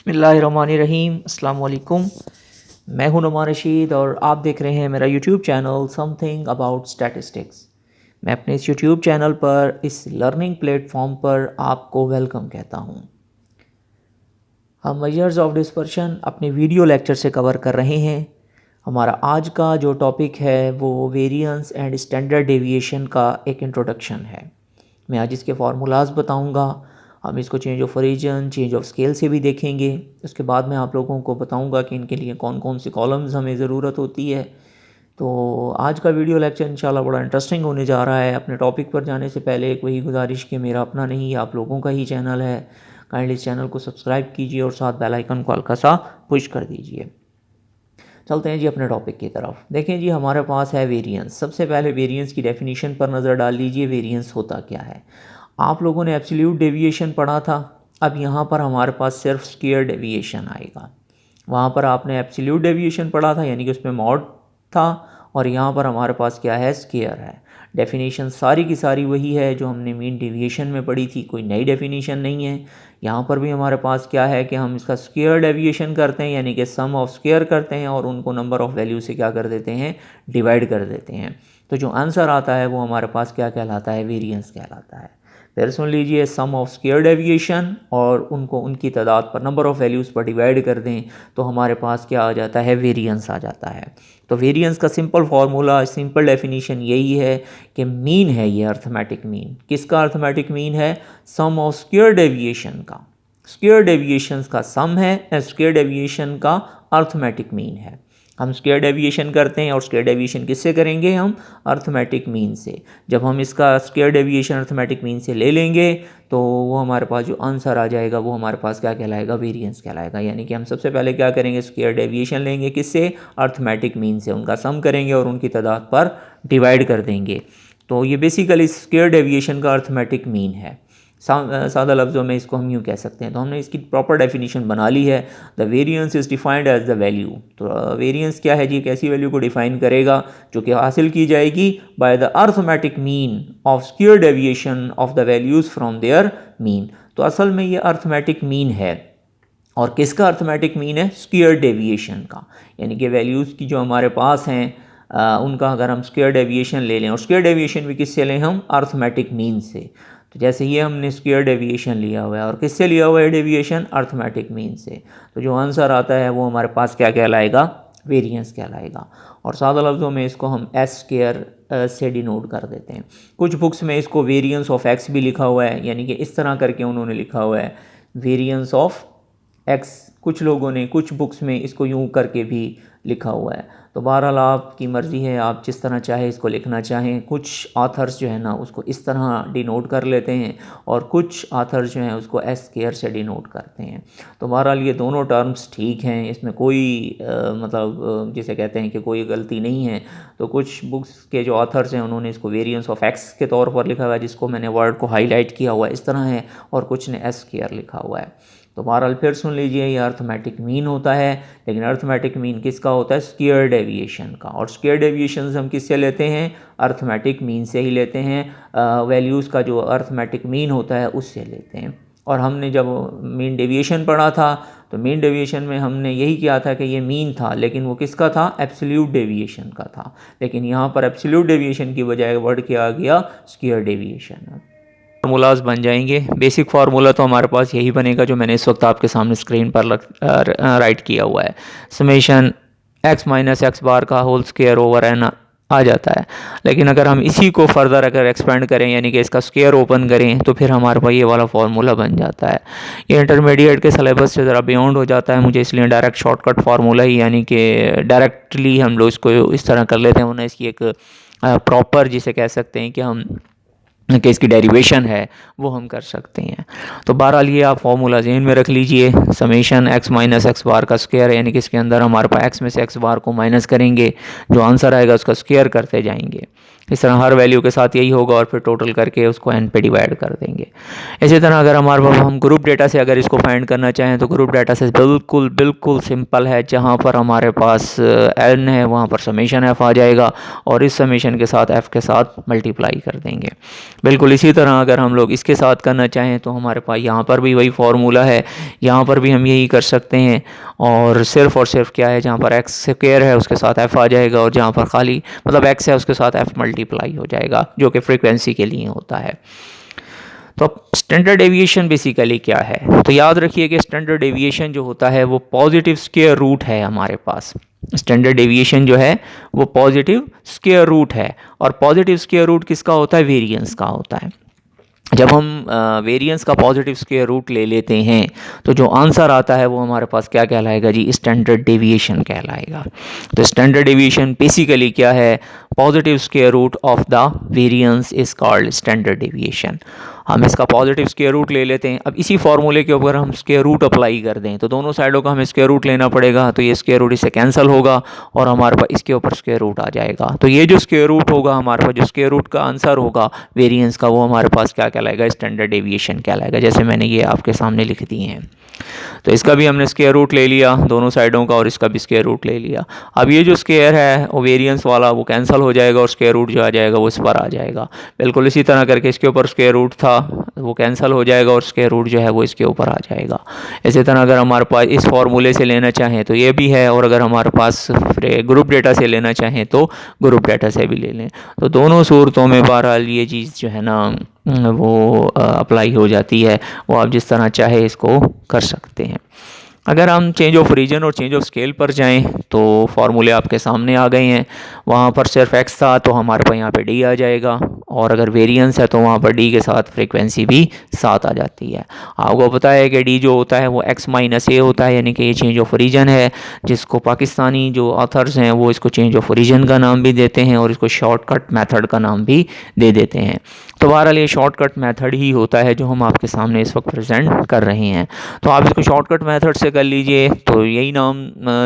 बिस्मिल्लाहिर्रहमानिर्रहीम अस्सलाम वालेकुम। मैं हूं नुमान रशीद और आप देख रहे हैं मेरा YouTube channel something about statistics. मैं अपने इस यूट्यूब चैनल पर इस लर्निंग प्लेटफॉर्म पर आपको वेलकम कहता हूं। हम मेजर्स ऑफ डिस्पर्शन अपने वीडियो लेक्चर से कवर कर रहे हैं। हमारा आज का जो टॉपिक है वो वेरिएंस एंड स्टैंडर्ड डेविएशन का एक इंट्रोडक्शन है। मैं आज इसके फार्मूलाज बताऊंगा। हम इसको change of origin, change of scale से भी देखेंगे। उसके बाद मैं आप लोगों को बताऊंगा कि इनके लिए कौन कौन से कॉलम्स हमें ज़रूरत होती है। तो आज का वीडियो लेक्चर इंशाल्लाह बड़ा इंटरेस्टिंग होने जा रहा है। अपने टॉपिक पर जाने से पहले एक वही गुजारिश कि मेरा अपना नहीं, आप लोगों का ही चैनल है। काइंडली इस चैनल को सब्सक्राइब कीजिए और साथ बेल आइकन को हल्का सा पुश कर दीजिए। चलते हैं जी अपने टॉपिक की तरफ। देखें जी, हमारे पास है वेरिएंस। सबसे पहले वेरिएंस की डेफिनेशन पर नज़र डाल लीजिए। वेरिएंस होता क्या है? आप लोगों ने एब्सोल्यूट डेविएशन पढ़ा था। अब यहाँ पर हमारे पास सिर्फ स्क्वायर डेविएशन आएगा। वहाँ पर आपने एब्सोल्यूट डेविएशन पढ़ा था, यानी कि उसमें मॉड था, और यहाँ पर हमारे पास क्या है? स्क्वायर है। डेफिनेशन सारी की सारी वही है जो हमने मीन डेविएशन में पढ़ी थी, कोई नई डेफिनेशन नहीं है। यहाँ पर भी हमारे पास क्या है कि हम इसका स्क्वायर डेविएशन करते हैं, यानी कि सम ऑफ स्क्वायर करते हैं और उनको नंबर ऑफ़ वैल्यू से क्या कर देते हैं? डिवाइड कर देते हैं। तो जो आंसर आता है वो हमारे पास क्या कहलाता है? वेरिएंस कहलाता है। फिर सुन लीजिए, सम ऑफ स्क्वायर डेविएशन और उनको उनकी तादाद पर नंबर ऑफ़ वैल्यूज़ पर डिवाइड कर दें तो हमारे पास क्या आ जाता है? वेरिएंस आ जाता है। तो वेरिएंस का सिंपल फार्मूला, सिंपल डेफिनेशन यही है कि मीन है ये अर्थमेटिक मीन। किसका अर्थमेटिक मीन है? सम ऑफ स्क्वायर डेविएशन का। स्क्वायर डेविएशंस का सम है, स्क्वायर डेविएशन का अर्थमेटिक मीन है। हम स्क्वायर डेविएशन करते हैं और स्क्वायर डेविएशन किससे करेंगे? हम अर्थमेटिक मीन से। जब हम इसका स्क्वायर डेविएशन अर्थमेटिक मीन से ले लेंगे तो वो हमारे पास जो आंसर आ जाएगा वो हमारे पास क्या कहलाएगा? वेरिएंस कहलाएगा। यानी कि हम सबसे पहले क्या करेंगे? स्क्वायर डेविएशन लेंगे। किससे? अर्थमेटिक मीन से। उनका सम करेंगे और उनकी तादाद पर डिवाइड कर देंगे। तो ये बेसिकली स्क्वायर डेविएशन का अर्थमेटिक मीन है। सादा लफ्ज़ों में इसको हम यूँ कह सकते हैं। तो हमने इसकी प्रॉपर डेफिनेशन बना ली है। The variance is defined as the value. तो वेरिएंस क्या है जी? एक ऐसी वैल्यू को डिफाइन करेगा जो कि हासिल की जाएगी by the arithmetic mean of square deviation of the values from there mean. तो असल में ये अर्थमेटिक मीन है। और किसका अर्थमेटिक मीन है? स्क्वायर डेविएशन का। यानी कि वैल्यूज़ की जो हमारे पास हैं उनका अगर हम स्क्वायर डेविएशन ले लें, और स्क्वायर डेविएशन भी किससे लें? हम अर्थमेटिक मीन से। तो जैसे ये हमने स्क्वायर डेविएशन लिया हुआ है, और किससे लिया हुआ है डेविएशन? अर्थमेटिक मीन से। तो जो आंसर आता है वो हमारे पास क्या कहलाएगा? वेरिएंस कहलाएगा। और सादा लफ्ज़ों में इसको हम एस स्क्वायर से डिनोट कर देते हैं। कुछ बुक्स में इसको वेरिएंस ऑफ एक्स भी लिखा हुआ है, यानी कि इस तरह करके उन्होंने लिखा हुआ है वेरिएंस ऑफ एक्स। कुछ लोगों ने कुछ बुक्स में इसको यूँ करके भी लिखा हुआ है। तो बहरहाल आपकी मर्ज़ी है, आप जिस तरह चाहे इसको लिखना चाहें। कुछ ऑथर्स जो है ना उसको इस तरह डिनोट कर लेते हैं और कुछ ऑथर्स जो हैं उसको एस स्क्वायर से डिनोट करते हैं। तो बहरहाल ये दोनों टर्म्स ठीक हैं, इसमें कोई जिसे कहते हैं कि कोई गलती नहीं है। तो कुछ बुक्स के जो ऑथर्स हैं उन्होंने इसको वेरिएंस ऑफ एक्स के तौर पर लिखा हुआ है, जिसको मैंने वर्ड को हाईलाइट किया हुआ है इस तरह है, और कुछ ने एस स्क्वायर लिखा हुआ है। तो बहरहाल फिर सुन लीजिए, ये अर्थमेटिक मीन होता है, लेकिन अर्थमेटिक मीन किसका होता है? स्क्वायर डेविएशन का। और स्क्वायर डेविएशन हम किससे लेते हैं? अर्थमेटिक मीन से ही लेते हैं। वैल्यूज़ का जो अर्थमेटिक मीन होता है उससे लेते हैं। और हमने जब मीन डेविएशन पढ़ा था तो मीन डेविएशन में हमने यही किया था कि ये मीन था, लेकिन वो किसका था? एब्सोल्यूट डेविएशन का था। लेकिन यहाँ पर एब्सोल्यूट डेविएशन की बजाय वर्ड क्या आ गया? Square deviation. फार्मूलाज बन जाएंगे। बेसिक फार्मूला तो हमारे पास यही बनेगा जो मैंने इस वक्त आपके सामने स्क्रीन पर राइट किया हुआ है। समेशन एक्स माइनस एक्स बार का होल स्क्वायर ओवर एन आ जाता है। लेकिन अगर हम इसी को फर्दर अगर एक्सपेंड करें, यानी कि इसका स्क्वायर ओपन करें, तो फिर हमारे पास ये वाला फार्मूला बन जाता है। ये इंटरमीडिएट के सिलेबस से ज़रा बियॉन्ड हो जाता है मुझे, इसलिए डायरेक्ट शॉर्टकट फार्मूला ही, यानी कि डायरेक्टली हम लोग इसको इस तरह कर लेते हैं। उन्हें इसकी एक प्रॉपर जिसे कह सकते हैं कि हम कि इसकी डेरिवेशन है वो हम कर सकते हैं। तो बहरहाल ये आप फार्मूला ज़हन में रख लीजिए। समेशन एक्स माइनस एक्स बार का स्क्वायर, यानी कि इसके अंदर हमारे पास एक्स में से एक्स बार को माइनस करेंगे, जो आंसर आएगा उसका स्क्वायर करते जाएंगे। इस तरह हर वैल्यू के साथ यही होगा और फिर टोटल करके उसको n पे डिवाइड कर देंगे। इसी तरह अगर हमारे पास हम ग्रुप डेटा से अगर इसको फाइंड करना चाहें तो ग्रुप डेटा से बिल्कुल बिल्कुल सिंपल है। जहाँ पर हमारे पास n है वहाँ पर समेशन f आ जाएगा और इस समेशन के साथ f के साथ मल्टीप्लाई कर देंगे। बिल्कुल इसी तरह अगर हम लोग इसके साथ करना चाहें तो हमारे पास यहाँ पर भी वही फार्मूला है, यहाँ पर भी हम यही कर सकते हैं। और सिर्फ क्या है, जहाँ पर एक्स स्क्वायर है उसके साथ f आ जाएगा और जहाँ पर खाली मतलब x है उसके साथ f मल्टीप्लाई हो जाएगा, जो कि फ्रीक्वेंसी के लिए होता है। तो अब स्टैंडर्ड डेविएशन बेसिकली क्या है, तो याद रखिए कि स्टैंडर्ड डेविएशन जो होता है वो पॉजिटिव स्क्वायर रूट है हमारे पास। स्टैंडर्ड डेविएशन जो है वो पॉजिटिव स्क्वायर रूट है और पॉजिटिव स्क्वायर रूट किसका होता है, वेरिएंस का होता है। जब हम वेरिएंस का पॉजिटिव स्क्वायर रूट ले लेते हैं तो जो आंसर आता है वो हमारे पास क्या कहलाएगा जी, स्टैंडर्ड डेविएशन कहलाएगा। तो स्टैंडर्ड डेविएशन बेसिकली क्या है, positive square root of the variance is called standard deviation. हम इसका पॉजिटिव स्क्वायर रूट ले लेते हैं। अब इसी फॉर्मूले के ऊपर हम स्क्वायर रूट अप्लाई कर दें तो दोनों साइडों का हमें स्क्वायर रूट लेना पड़ेगा, तो ये स्क्वायर रूट इससे कैंसिल होगा और हमारे पास इसके ऊपर स्क्वायर रूट आ जाएगा। तो ये जो स्क्वायर रूट होगा हमारे पास, जो स्क्वायर रूट का आंसर होगा वेरिएंस का, वो हमारे पास क्या कहलाएगा, स्टैंडर्ड डेविएशन कहलाएगा। जैसे मैंने ये आपके सामने लिख दिए हैं। तो इसका भी हमने स्क्वायर रूट ले लिया दोनों साइडों का और इसका भी स्क्वायर रूट ले लिया। अब ये जो स्क्वायर है वो वेरिएंस वाला वो कैंसिल हो जाएगा और स्क्वायर रूट जो आ जाएगा वो इस पर आ जाएगा। बिल्कुल इसी तरह करके इसके ऊपर स्क्वायर रूट था वो कैंसिल हो जाएगा और स्क्वायर रूट जो है वो इसके ऊपर आ जाएगा। इसी तरह अगर हमारे पास इस फॉर्मूले से लेना चाहें तो ये भी है, और अगर हमारे पास ग्रुप डेटा से लेना चाहें तो ग्रुप डेटा से भी ले लें। तो दोनों सूरतों में बहरहाल ये चीज़ जो है ना वो अप्लाई हो जाती है। वो आप जिस तरह चाहे इसको कर सकते हैं। अगर हम चेंज ऑफ रीजन और चेंज ऑफ स्केल पर जाएं तो फार्मूले आपके सामने आ गए हैं। वहाँ पर सिर्फ x था तो हमारे पास यहाँ पे d आ जाएगा, और अगर वेरिएंस है तो वहाँ पर d के साथ फ्रीक्वेंसी भी साथ आ जाती है। आपको पता है कि d जो होता है वो x माइनस ए होता है, यानी कि ये चेंज ऑफ रीजन है, जिसको पाकिस्तानी जो ऑथर्स हैं वो इसको चेंज ऑफ रीजन का नाम भी देते हैं और इसको शॉर्टकट मेथड का नाम भी दे देते हैं। तो बहरहाल ये शॉर्टकट मेथड ही होता है जो हम आपके सामने इस वक्त प्रेजेंट कर रहे हैं। तो आप इसको शॉर्टकट मेथड से कर लीजिए तो यही नाम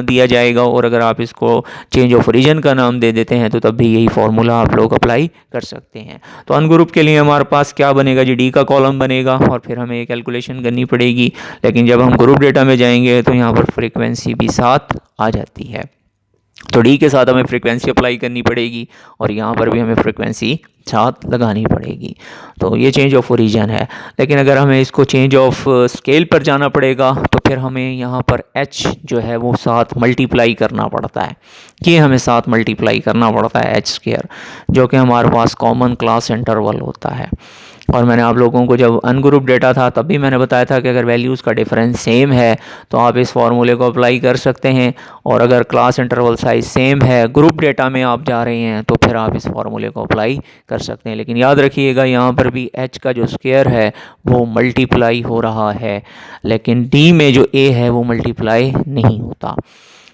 दिया जाएगा, और अगर आप इसको चेंज ऑफ रीजन का नाम दे देते हैं तो तब भी यही फार्मूला आप लोग अप्लाई कर सकते हैं। तो अनग्रुप के लिए हमारे पास क्या बनेगा जी, डी का कॉलम बनेगा और फिर हमें कैलकुलेशन करनी पड़ेगी। लेकिन जब हम ग्रुप डेटा में जाएंगे तो यहाँ पर फ्रीक्वेंसी भी साथ आ जाती है, तो डी के साथ हमें फ्रीक्वेंसी अप्लाई करनी पड़ेगी और यहाँ पर भी हमें फ्रीक्वेंसी साथ लगानी पड़ेगी। तो ये चेंज ऑफ ओरिजिन है। लेकिन अगर हमें इसको चेंज ऑफ स्केल पर जाना पड़ेगा तो फिर हमें यहाँ पर h जो है वो साथ मल्टीप्लाई करना पड़ता है। ये हमें साथ मल्टीप्लाई करना पड़ता है h स्क्वायर, जो कि हमारे पास कॉमन क्लास इंटरवल होता है। और मैंने आप लोगों को जब अनग्रुप डेटा था तब भी मैंने बताया था कि अगर वैल्यूज़ का डिफरेंस सेम है तो आप इस फार्मूले को अप्लाई कर सकते हैं, और अगर क्लास इंटरवल साइज सेम है, ग्रुप डेटा में आप जा रहे हैं, तो फिर आप इस फार्मूले को अप्लाई कर सकते हैं। लेकिन याद रखिएगा यहाँ पर भी h का जो स्क्वायर है वो मल्टीप्लाई हो रहा है, लेकिन d में जो a है वो मल्टीप्लाई नहीं होता।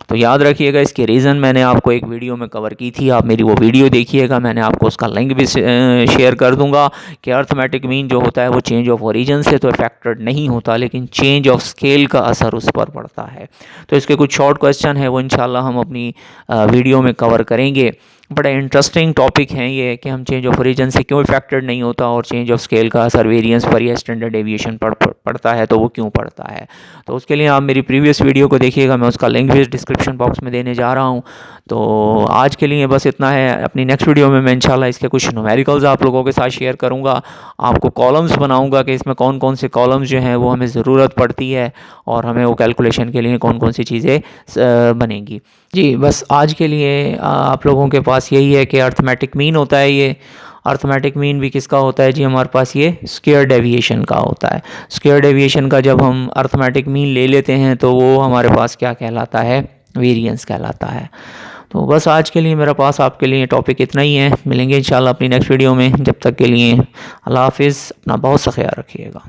तो याद रखिएगा, इसके रीज़न मैंने आपको एक वीडियो में कवर की थी, आप मेरी वो वीडियो देखिएगा। मैंने आपको उसका लिंक भी शेयर कर दूंगा कि अर्थमेटिक मीन जो होता है वो चेंज ऑफ ओरिजिन से तो अफेक्टेड नहीं होता, लेकिन चेंज ऑफ स्केल का असर उस पर पड़ता है। तो इसके कुछ शॉर्ट क्वेश्चन है वो इंशाल्लाह हम अपनी वीडियो में कवर करेंगे। बड़ा इंटरेस्टिंग टॉपिक है ये कि हम चेंज ऑफ ओरिजिन से क्यों इफेक्टेड नहीं होता और चेंज ऑफ स्केल का असर वेरिएंस पर या स्टैंडर्ड डेविएशन पर पड़ता है तो वो क्यों पड़ता है। तो उसके लिए आप मेरी प्रीवियस वीडियो को देखिएगा, मैं उसका लिंक भी डिस्क्रिप्शन बॉक्स में देने जा रहा हूँ। तो आज के लिए बस इतना है। अपनी नेक्स्ट वीडियो में मैं इंशाल्लाह इसके कुछ न्यूमेरिकल्स आप लोगों के साथ शेयर करूँगा, आपको कॉलम्स बनाऊँगा कि इसमें कौन कौन से कॉलम्स जो हैं वो हमें ज़रूरत पड़ती है और हमें वो कैलकुलेशन के लिए कौन कौन सी चीज़ें बनेंगी। जी बस आज के लिए आप लोगों के पास यही है कि अर्थमेटिक मीन होता है। ये अर्थमेटिक मीन भी किसका होता है जी, हमारे पास ये स्क्वायर डेविएशन का होता है। स्क्वायर डेविएशन का जब हम अर्थमेटिक मीन ले लेते हैं तो वो हमारे पास क्या कहलाता है, वेरिएंस कहलाता है। तो बस आज के लिए मेरे पास आपके लिए टॉपिक इतना ही है। मिलेंगे इंशाल्लाह अपनी नेक्स्ट वीडियो में। जब तक के लिए अल्लाह हाफिज़, अपना बहुत सा ख्याल रखिएगा।